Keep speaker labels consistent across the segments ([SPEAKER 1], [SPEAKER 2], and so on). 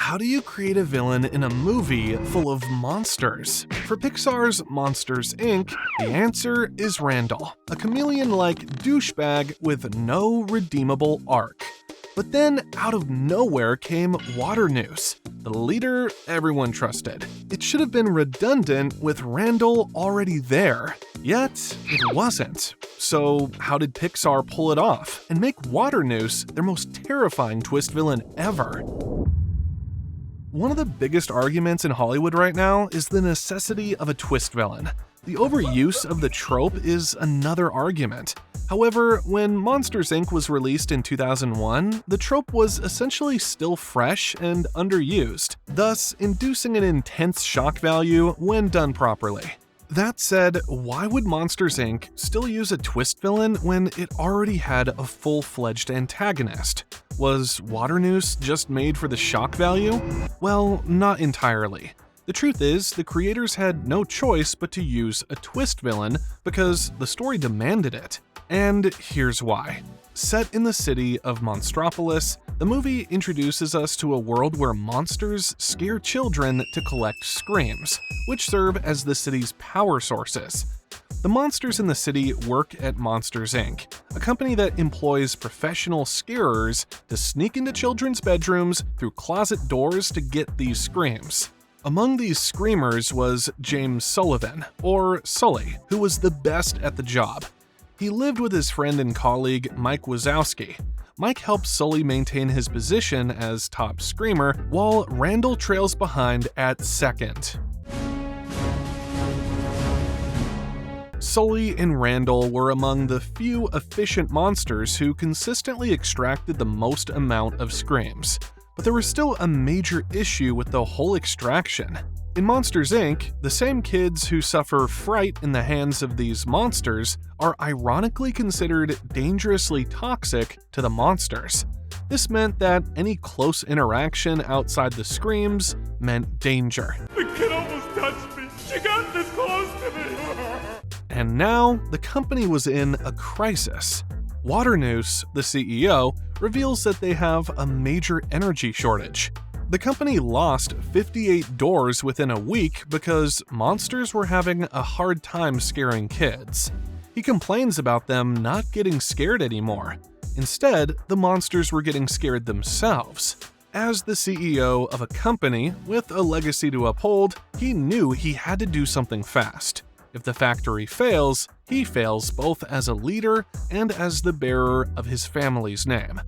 [SPEAKER 1] how do you create a villain in a movie full of monsters? For Pixar's Monsters, Inc., the answer is Randall, a chameleon-like douchebag with no redeemable arc. But then, out of nowhere came Waternoose, the leader everyone trusted. It should have been redundant with Randall already there, yet it wasn't. So how did Pixar pull it off and make Waternoose their most terrifying twist villain ever? One of the biggest arguments in Hollywood right now is the necessity of a twist villain. The overuse of the trope is another argument. However, when Monsters, Inc. was released in 2001, the trope was essentially still fresh and underused, thus inducing an intense shock value when done properly. That said, why would Monsters, Inc. still use a twist villain when it already had a full-fledged antagonist? Was Waternoose just made for the shock value? Well, not entirely. The truth is, the creators had no choice but to use a twist villain because the story demanded it. And here's why. Set in the city of Monstropolis, the movie introduces us to a world where monsters scare children to collect screams, which serve as the city's power sources. The monsters in the city work at Monsters, Inc., a company that employs professional scarers to sneak into children's bedrooms through closet doors to get these screams. Among these screamers was James Sullivan, or Sully, who was the best at the job. He lived with his friend and colleague Mike Wazowski. Mike helps Sully maintain his position as top screamer, while Randall trails behind at second. Sully and Randall were among the few efficient monsters who consistently extracted the most amount of screams. But there was still a major issue with the whole extraction. In Monsters, Inc., the same kids who suffer fright in the hands of these monsters are ironically considered dangerously toxic to the monsters. This meant that any close interaction outside the screams meant danger.
[SPEAKER 2] The kid almost touched me. She got this close to me.
[SPEAKER 1] And now, the company was in a crisis. Waternoose, the CEO, reveals that they have a major energy shortage. The company lost 58 doors within a week because monsters were having a hard time scaring kids. He complains about them not getting scared anymore. Instead, the monsters were getting scared themselves. As the CEO of a company with a legacy to uphold, he knew he had to do something fast. If the factory fails, he fails both as a leader and as the bearer of his family's name.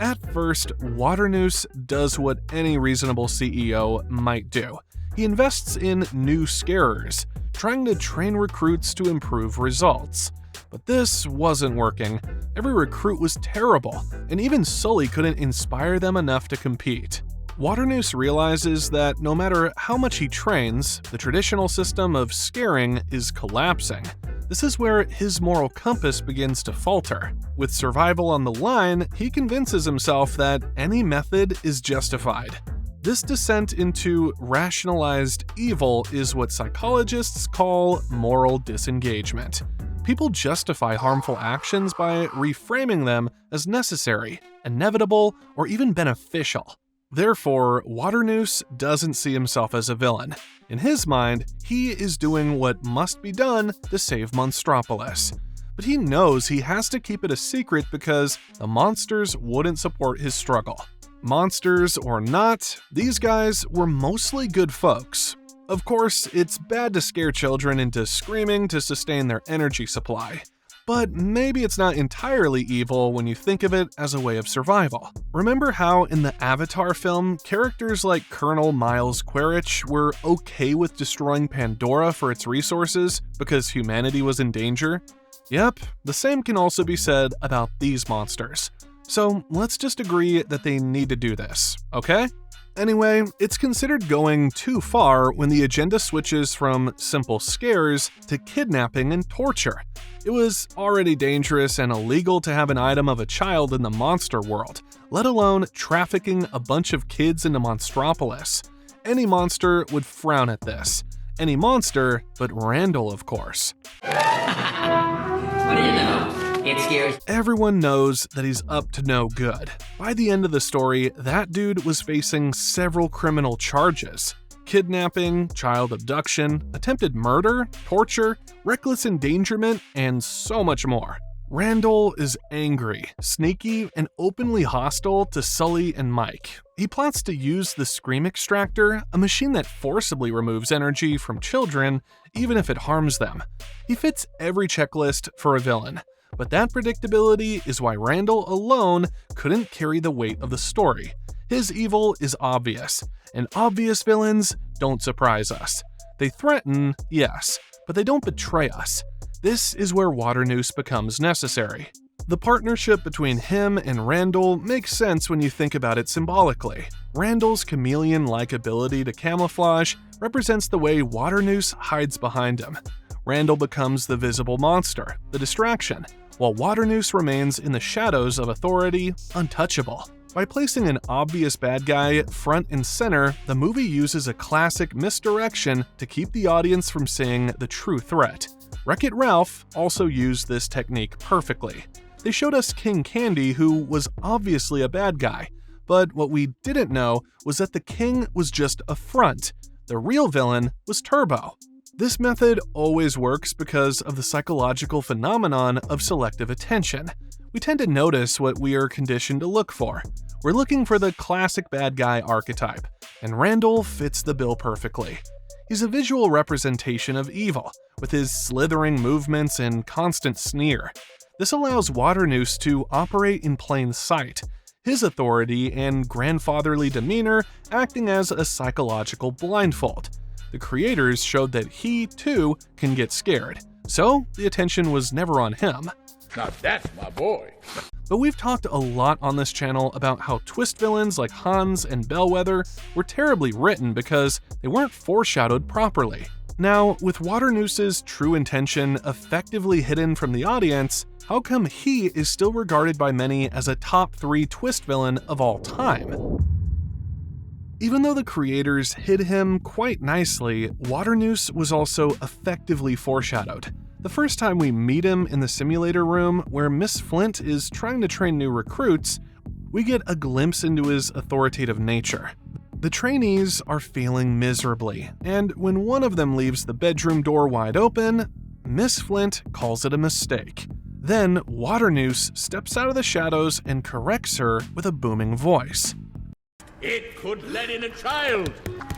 [SPEAKER 1] At first, Waternoose does what any reasonable CEO might do. He invests in new scarers, trying to train recruits to improve results. But this wasn't working. Every recruit was terrible, and even Sully couldn't inspire them enough to compete. Waternoose realizes that no matter how much he trains, the traditional system of scaring is collapsing. This is where his moral compass begins to falter. With survival on the line, he convinces himself that any method is justified. This descent into rationalized evil is what psychologists call moral disengagement. People justify harmful actions by reframing them as necessary, inevitable, or even beneficial. Therefore, Waternoose doesn't see himself as a villain. In his mind, he is doing what must be done to save Monstropolis. But he knows he has to keep it a secret because the monsters wouldn't support his struggle. Monsters or not, these guys were mostly good folks. Of course, it's bad to scare children into screaming to sustain their energy supply. But maybe it's not entirely evil when you think of it as a way of survival. Remember how in the Avatar film, characters like Colonel Miles Quaritch were okay with destroying Pandora for its resources because humanity was in danger? Yep, the same can also be said about these monsters. So let's just agree that they need to do this, okay? Anyway, it's considered going too far when the agenda switches from simple scares to kidnapping and torture. It was already dangerous and illegal to have an item of a child in the monster world, let alone trafficking a bunch of kids into Monstropolis. Any monster would frown at this. Any monster, but Randall, of course.
[SPEAKER 3] What do you know? It scares.
[SPEAKER 1] Everyone knows that he's up to no good. By the end of the story, that dude was facing several criminal charges: kidnapping, child abduction, attempted murder, torture, reckless endangerment, and so much more. Randall is angry, sneaky, and openly hostile to Sully and Mike. He plots to use the Scream Extractor, a machine that forcibly removes energy from children, even if it harms them. He fits every checklist for a villain, but that predictability is why Randall alone couldn't carry the weight of the story. His evil is obvious, and obvious villains don't surprise us. They threaten, yes, but they don't betray us. This is where Waternoose becomes necessary. The partnership between him and Randall makes sense when you think about it symbolically. Randall's chameleon-like ability to camouflage represents the way Waternoose hides behind him. Randall becomes the visible monster, the distraction, while Waternoose remains in the shadows of authority, untouchable. By placing an obvious bad guy front and center, the movie uses a classic misdirection to keep the audience from seeing the true threat. Wreck-It Ralph also used this technique perfectly. They showed us King Candy, who was obviously a bad guy, but what we didn't know was that the king was just a front. The real villain was Turbo. This method always works because of the psychological phenomenon of selective attention. We tend to notice what we are conditioned to look for. We're looking for the classic bad guy archetype, and Randall fits the bill perfectly. He's a visual representation of evil, with his slithering movements and constant sneer. This allows Waternoose to operate in plain sight, his authority and grandfatherly demeanor acting as a psychological blindfold. The creators showed that he, too, can get scared, so the attention was never on him.
[SPEAKER 2] Now that's my boy.
[SPEAKER 1] But we've talked a lot on this channel about how twist villains like Hans and Bellwether were terribly written because they weren't foreshadowed properly. Now, with Waternoose's true intention effectively hidden from the audience, how come he is still regarded by many as a top 3 twist villain of all time? Even though the creators hid him quite nicely, Waternoose was also effectively foreshadowed. The first time we meet him in the simulator room where Miss Flint is trying to train new recruits, we get a glimpse into his authoritative nature. The trainees are failing miserably, and when one of them leaves the bedroom door wide open, Miss Flint calls it a mistake. Then Waternoose steps out of the shadows and corrects her with a booming voice.
[SPEAKER 2] It could let in a child.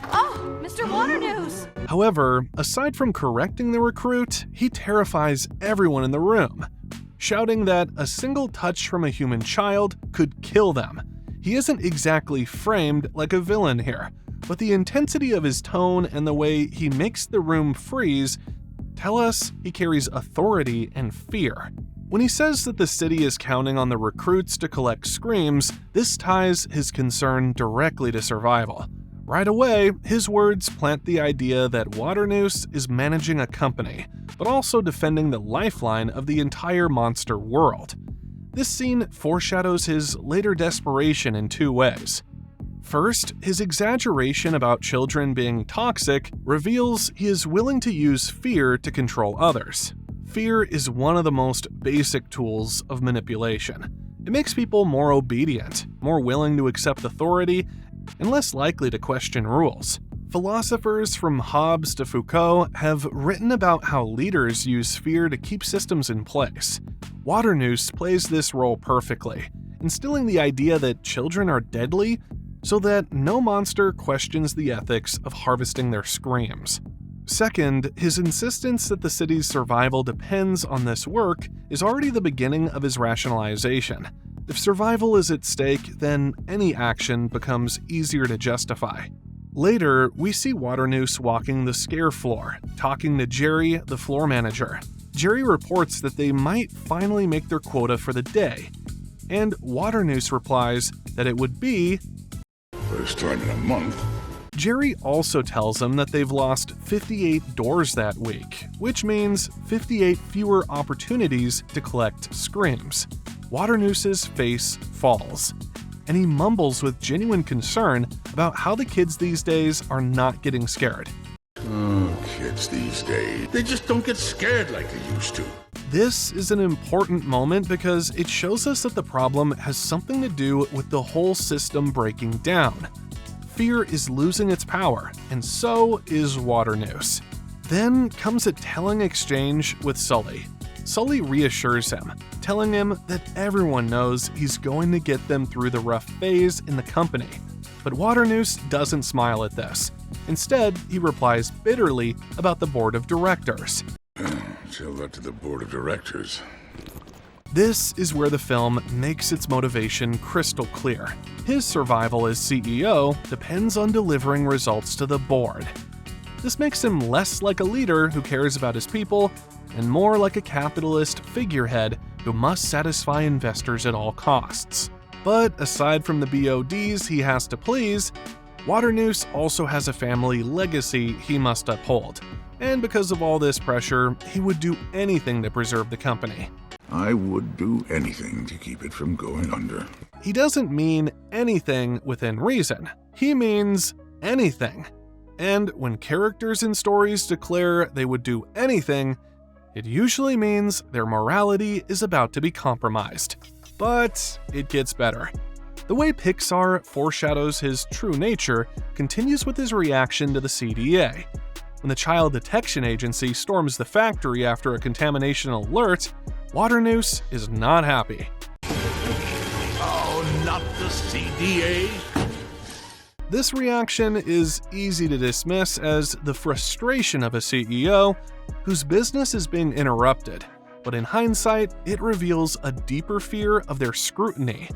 [SPEAKER 4] Oh, Mr. Waternoose!
[SPEAKER 1] However, aside from correcting the recruit, he terrifies everyone in the room, shouting that a single touch from a human child could kill them. He isn't exactly framed like a villain here, but the intensity of his tone and the way he makes the room freeze tell us he carries authority and fear. When he says that the city is counting on the recruits to collect screams, this ties his concern directly to survival. Right away, his words plant the idea that Waternoose is managing a company, but also defending the lifeline of the entire monster world. This scene foreshadows his later desperation in 2 ways. First, his exaggeration about children being toxic reveals he is willing to use fear to control others. Fear is one of the most basic tools of manipulation. It makes people more obedient, more willing to accept authority, and less likely to question rules. Philosophers from Hobbes to Foucault have written about how leaders use fear to keep systems in place. Waternoose plays this role perfectly, instilling the idea that children are deadly so that no monster questions the ethics of harvesting their screams. Second, his insistence that the city's survival depends on this work is already the beginning of his rationalization. If survival is at stake, then any action becomes easier to justify. Later, we see Waternoose walking the scare floor, talking to Jerry, the floor manager. Jerry reports that they might finally make their quota for the day, and Waternoose replies that it would be
[SPEAKER 2] First time in a month.
[SPEAKER 1] Jerry also tells him that they've lost 58 doors that week, which means 58 fewer opportunities to collect screams. Waternoose's face falls, and he mumbles with genuine concern about how the kids these days are not getting scared.
[SPEAKER 2] Oh, kids these days. They just don't get scared like they used to.
[SPEAKER 1] This is an important moment because it shows us that the problem has something to do with the whole system breaking down. Fear is losing its power, and so is Waternoose. Then comes a telling exchange with Sully. Sully reassures him, telling him that everyone knows he's going to get them through the rough phase in the company. But Waternoose doesn't smile at this. Instead, he replies bitterly about the board of directors.
[SPEAKER 3] Tell that to the board of directors.
[SPEAKER 1] This is where the film makes its motivation crystal clear. His survival as CEO depends on delivering results to the board. This makes him less like a leader who cares about his people and more like a capitalist figurehead who must satisfy investors at all costs. But aside from the BODs he has to please, Waternoose also has a family legacy he must uphold. And because of all this pressure, he would do anything to preserve the company.
[SPEAKER 3] I would do anything to keep it from going under.
[SPEAKER 1] He doesn't mean anything within reason. He means anything. And when characters in stories declare they would do anything, it usually means their morality is about to be compromised. But it gets better. The way Pixar foreshadows his true nature continues with his reaction to the CDA. When the Child Detection Agency storms the factory after a contamination alert, Waternoose is not happy.
[SPEAKER 3] Oh, not the CDA!
[SPEAKER 1] This reaction is easy to dismiss as the frustration of a CEO whose business is being interrupted, but in hindsight, it reveals a deeper fear of their scrutiny.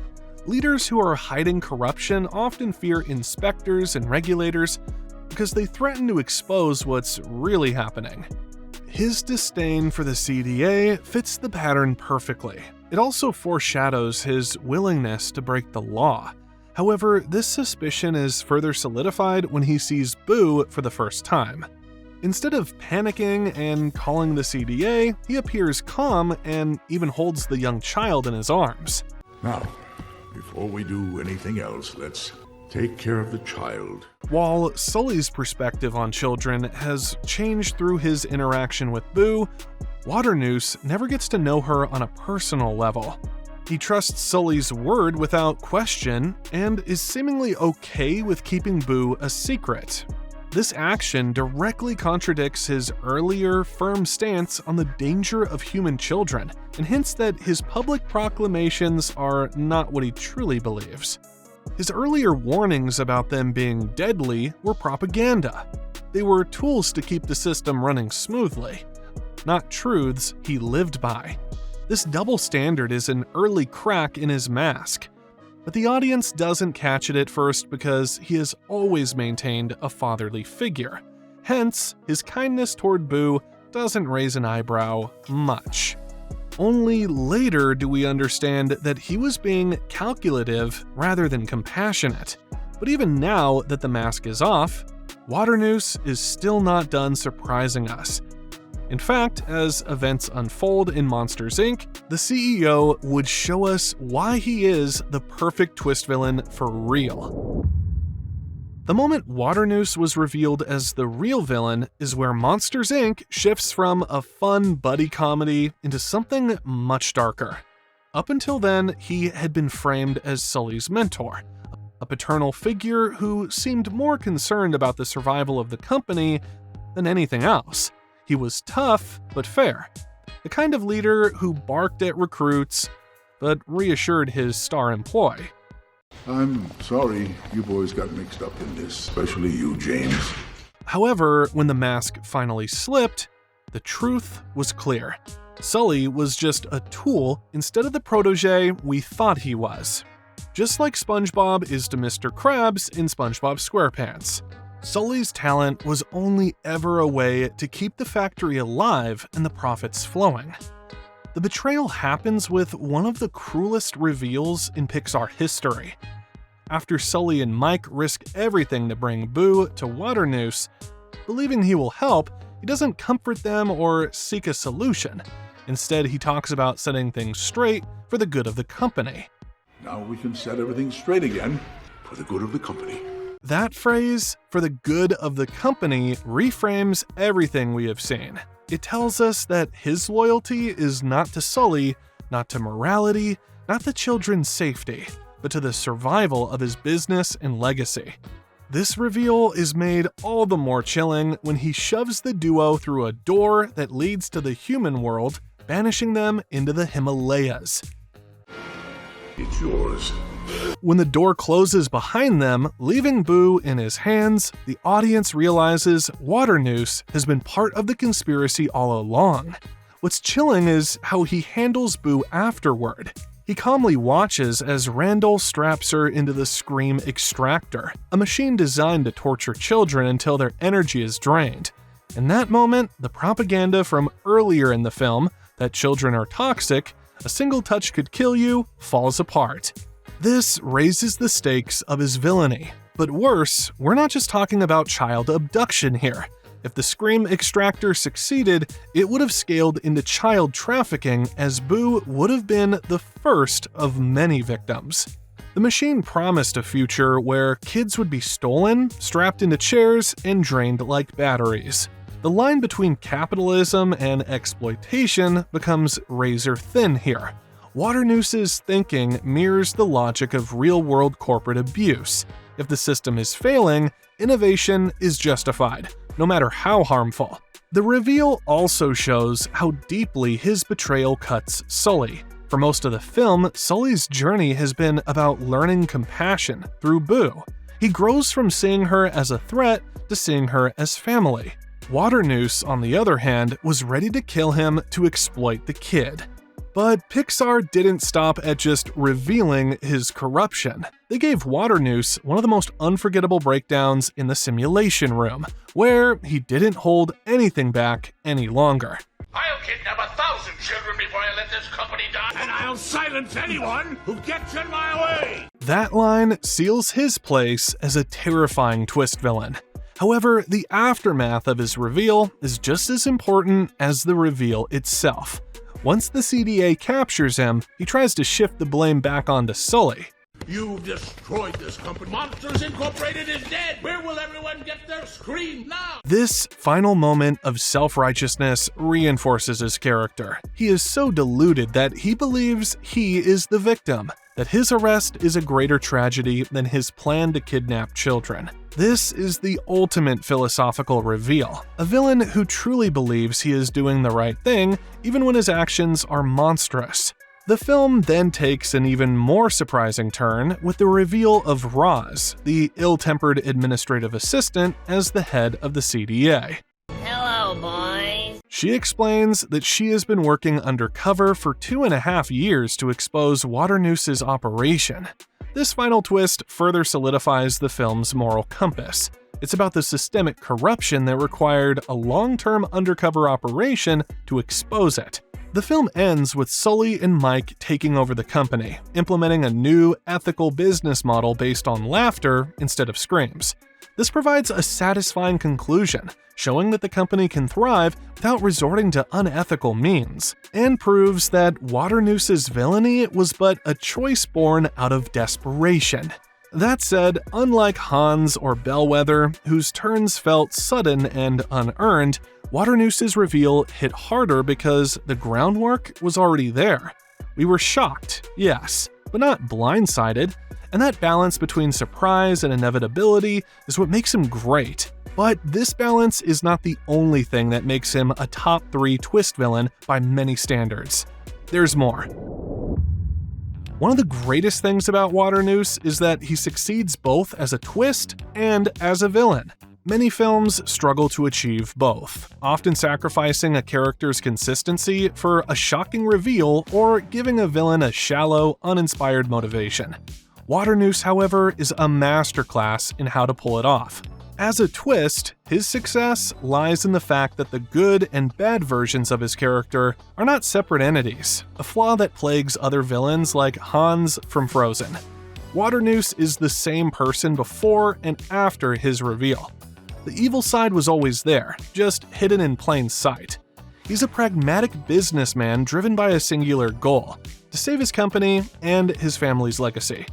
[SPEAKER 1] Leaders who are hiding corruption often fear inspectors and regulators because they threaten to expose what's really happening. His disdain for the CDA fits the pattern perfectly. It also foreshadows his willingness to break the law. However, this suspicion is further solidified when he sees Boo for the first time. Instead of panicking and calling the CDA, he appears calm and even holds the young child in his arms.
[SPEAKER 3] Now, before we do anything else, let's take care of the child.
[SPEAKER 1] While Sully's perspective on children has changed through his interaction with Boo, Waternoose never gets to know her on a personal level. He trusts Sully's word without question and is seemingly okay with keeping Boo a secret. This action directly contradicts his earlier firm stance on the danger of human children and hints that his public proclamations are not what he truly believes. His earlier warnings about them being deadly were propaganda. They were tools to keep the system running smoothly, not truths he lived by. This double standard is an early crack in his mask, but the audience doesn't catch it at first because he has always maintained a fatherly figure. Hence, his kindness toward Boo doesn't raise an eyebrow much. Only later do we understand that he was being calculative rather than compassionate. But even now that the mask is off, Waternoose is still not done surprising us. In fact, as events unfold in Monsters, Inc., the CEO would show us why he is the perfect twist villain for real. The moment Waternoose was revealed as the real villain is where Monsters, Inc. shifts from a fun buddy comedy into something much darker. Up until then, he had been framed as Sully's mentor, a paternal figure who seemed more concerned about the survival of the company than anything else. He was tough, but fair. The kind of leader who barked at recruits, but reassured his star employee.
[SPEAKER 3] I'm sorry you boys got mixed up in this, especially you, James.
[SPEAKER 1] However, when the mask finally slipped, the truth was clear. Sully was just a tool instead of the protege we thought he was. Just like SpongeBob is to Mr. Krabs in SpongeBob SquarePants. Sully's talent was only ever a way to keep the factory alive and the profits flowing. The betrayal happens with one of the cruelest reveals in Pixar history. After Sully and Mike risk everything to bring Boo to Waternoose, believing he will help, he doesn't comfort them or seek a solution. Instead, he talks about setting things straight for the good of the company.
[SPEAKER 3] Now we can set everything straight again for the good of the company.
[SPEAKER 1] That phrase, for the good of the company, reframes everything we have seen. It tells us that his loyalty is not to Sully, not to morality, not the children's safety, but to the survival of his business and legacy. This reveal is made all the more chilling when he shoves the duo through a door that leads to the human world, banishing them into the Himalayas.
[SPEAKER 3] It's yours.
[SPEAKER 1] When the door closes behind them, leaving Boo in his hands, the audience realizes Waternoose has been part of the conspiracy all along. What's chilling is how he handles Boo afterward. He calmly watches as Randall straps her into the Scream Extractor, a machine designed to torture children until their energy is drained. In that moment, the propaganda from earlier in the film, that children are toxic, a single touch could kill you, falls apart. This raises the stakes of his villainy. But worse, we're not just talking about child abduction here. If the Scream Extractor succeeded, it would have scaled into child trafficking, as Boo would have been the first of many victims. The machine promised a future where kids would be stolen, strapped into chairs, and drained like batteries. The line between capitalism and exploitation becomes razor thin here. Waternoose's thinking mirrors the logic of real-world corporate abuse. If the system is failing, innovation is justified, no matter how harmful. The reveal also shows how deeply his betrayal cuts Sully. For most of the film, Sully's journey has been about learning compassion through Boo. He grows from seeing her as a threat to seeing her as family. Waternoose, on the other hand, was ready to kill him to exploit the kid. But Pixar didn't stop at just revealing his corruption. They gave Waternoose one of the most unforgettable breakdowns in the simulation room, where he didn't hold anything back any longer.
[SPEAKER 2] I'll kidnap 1,000 children before I let this company die, and I'll silence anyone who gets in my way!
[SPEAKER 1] That line seals his place as a terrifying twist villain. However, the aftermath of his reveal is just as important as the reveal itself. Once the CDA captures him, he tries to shift the blame back onto Sully.
[SPEAKER 2] You've destroyed this company. Monsters Incorporated is dead. Where will everyone get their scream now?
[SPEAKER 1] This final moment of self-righteousness reinforces his character. He is so deluded that he believes he is the victim, that his arrest is a greater tragedy than his plan to kidnap children. This is the ultimate philosophical reveal, a villain who truly believes he is doing the right thing, even when his actions are monstrous. The film then takes an even more surprising turn with the reveal of Roz, the ill-tempered administrative assistant, as the head of the CDA.
[SPEAKER 5] Hello, boys.
[SPEAKER 1] She explains that she has been working undercover for 2.5 years to expose Waternoose's operation. This final twist further solidifies the film's moral compass. It's about the systemic corruption that required a long-term undercover operation to expose it. The film ends with Sully and Mike taking over the company, implementing a new, ethical business model based on laughter instead of screams. This provides a satisfying conclusion, showing that the company can thrive without resorting to unethical means, and proves that Waternoose's villainy was but a choice born out of desperation. That said, unlike Hans or Bellwether, whose turns felt sudden and unearned, Waternoose's reveal hit harder because the groundwork was already there. We were shocked, yes, but not blindsided, and that balance between surprise and inevitability is what makes him great. But this balance is not the only thing that makes him a top 3 twist villain by many standards. There's more. One of the greatest things about Waternoose is that he succeeds both as a twist and as a villain. Many films struggle to achieve both, often sacrificing a character's consistency for a shocking reveal or giving a villain a shallow, uninspired motivation. Waternoose, however, is a masterclass in how to pull it off. As a twist, his success lies in the fact that the good and bad versions of his character are not separate entities, a flaw that plagues other villains like Hans from Frozen. Waternoose is the same person before and after his reveal. The evil side was always there, just hidden in plain sight. He's a pragmatic businessman driven by a singular goal: to save his company and his family's legacy.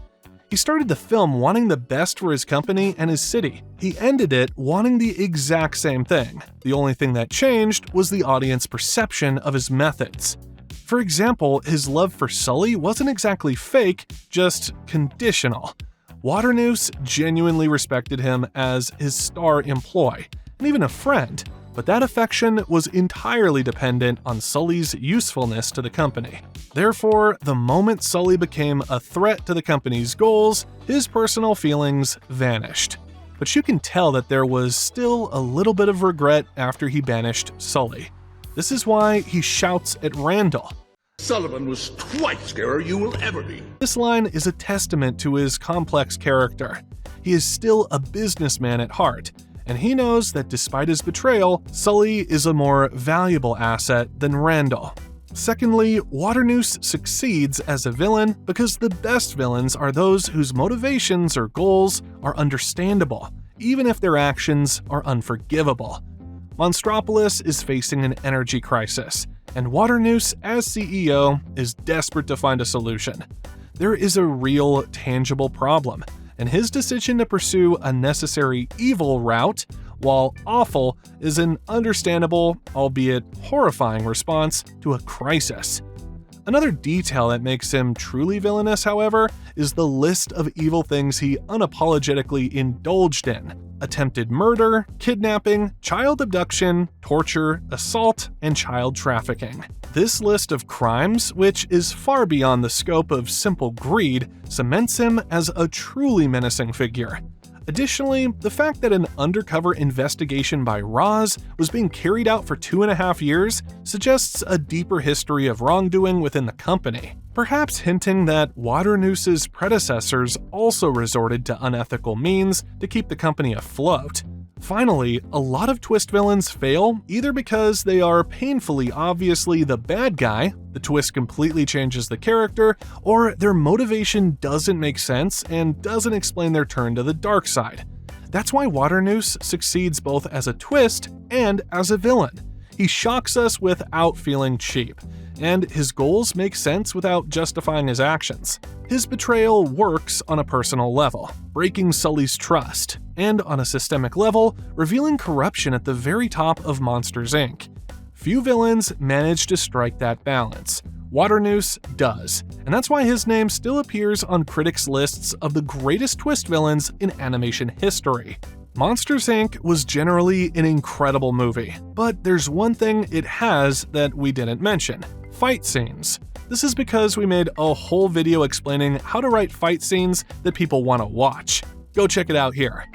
[SPEAKER 1] He started the film wanting the best for his company and his city. He ended it wanting the exact same thing. The only thing that changed was the audience perception of his methods. For example, his love for Sully wasn't exactly fake, just conditional. Waternoose genuinely respected him as his star employee, and even a friend, but that affection was entirely dependent on Sully's usefulness to the company. Therefore, the moment Sully became a threat to the company's goals, his personal feelings vanished. But you can tell that there was still a little bit of regret after he banished Sully. This is why he shouts at Randall.
[SPEAKER 2] Sullivan was twice scarier you will ever be.
[SPEAKER 1] This line is a testament to his complex character. He is still a businessman at heart, and he knows that despite his betrayal, Sully is a more valuable asset than Randall. Secondly, Waternoose succeeds as a villain because the best villains are those whose motivations or goals are understandable, even if their actions are unforgivable. Monstropolis is facing an energy crisis, and Waternoose, as CEO, is desperate to find a solution. There is a real, tangible problem, and his decision to pursue a necessary evil route, while awful, is an understandable, albeit horrifying response to a crisis. Another detail that makes him truly villainous, however, is the list of evil things he unapologetically indulged in: attempted murder, kidnapping, child abduction, torture, assault, and child trafficking. This list of crimes, which is far beyond the scope of simple greed, cements him as a truly menacing figure. Additionally, the fact that an undercover investigation by Roz was being carried out for 2.5 years suggests a deeper history of wrongdoing within the company, perhaps hinting that Waternoose's predecessors also resorted to unethical means to keep the company afloat. Finally, a lot of twist villains fail either because they are painfully obviously the bad guy, the twist completely changes the character, or their motivation doesn't make sense and doesn't explain their turn to the dark side. That's why Waternoose succeeds both as a twist and as a villain. He shocks us without feeling cheap, and his goals make sense without justifying his actions. His betrayal works on a personal level, breaking Sully's trust, and on a systemic level, revealing corruption at the very top of Monsters, Inc. Few villains manage to strike that balance. Waternoose does, and that's why his name still appears on critics' lists of the greatest twist villains in animation history. Monsters, Inc. was generally an incredible movie, but there's one thing it has that we didn't mention: fight scenes. This is because we made a whole video explaining how to write fight scenes that people want to watch. Go check it out here.